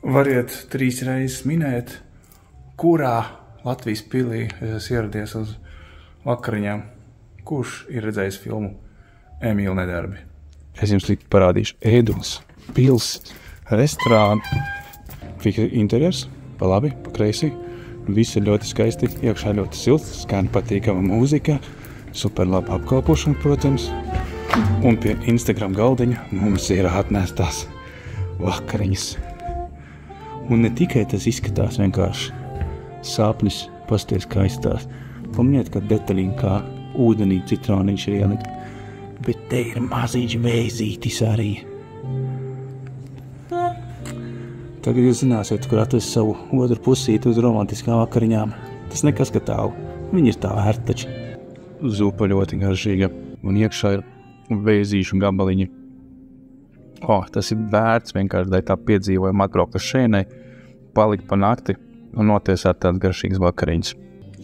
Variet 3 reizes minēt, kurā Latvijas pilī es ieradies uz vakariņām. Kurš ir redzējis filmu Emīļa nedarbi? Es jums līdz parādīšu ēdumus, pils, restorānu. Interjers, pa labi, pa kreisi. Viss ir ļoti skaisti, iekšā ļoti silts, skan patīkama mūzika, super laba apkalpošana, protams. Un pie Instagram galdiņa mums ir atnestās vakariņas. Un ne tikai tas izskatās vienkārši sāpnis, pasties kā izstās. Pamaniet, ka detaļīgi kā ūdenī citroniņš ir ielikt. Bet te ir maziņš vēzītis arī. Tagad jūs zināsiet, kur atrast savu otru pusīti uz romantiskām vakariņām. Tas nekas, ka tālu. Viņi ir tā vērti taču. Zupa ļoti garšīga. Un iekšā ir vēzīšu gabaliņi. Tas ir vērts vienkārši, lai tā piedzīvojam atbraukt uz šēnai, palikt pa nakti un notiesāt tāds garšīgs vakariņas.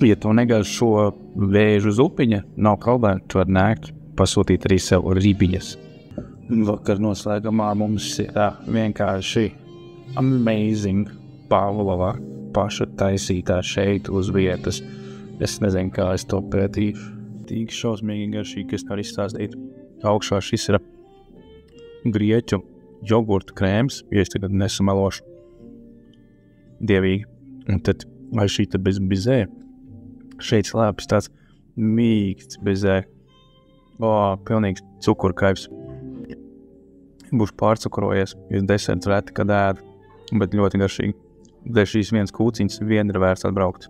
Ja tu negāž šo vēžu zupiņa, nav problēma, tu var nākt pasūtīt arī sev ribiņas. Vakar noslēgumā mums ir vienkārši amazing Pavlova paša taisītā šeit uz vietas. Es nezinu, kā es to pētīšu. Tik šausmīgi garšīgi, kas var izstāstīt. Augšā šis ir grieķu jogurtu krēms, ja es tagad nesamelošu. Dievīgi. Un tad, vai šī tad bez bizē? Šeit slēpjas tāds mīksts bizē. Pilnīgs cukurkaips. Būšu pārcukurojies, jo deserts reti, kad ēdu, bet ļoti garšīgi. Dēļ šīs viens kūciņas vien ir vērts atbraukt.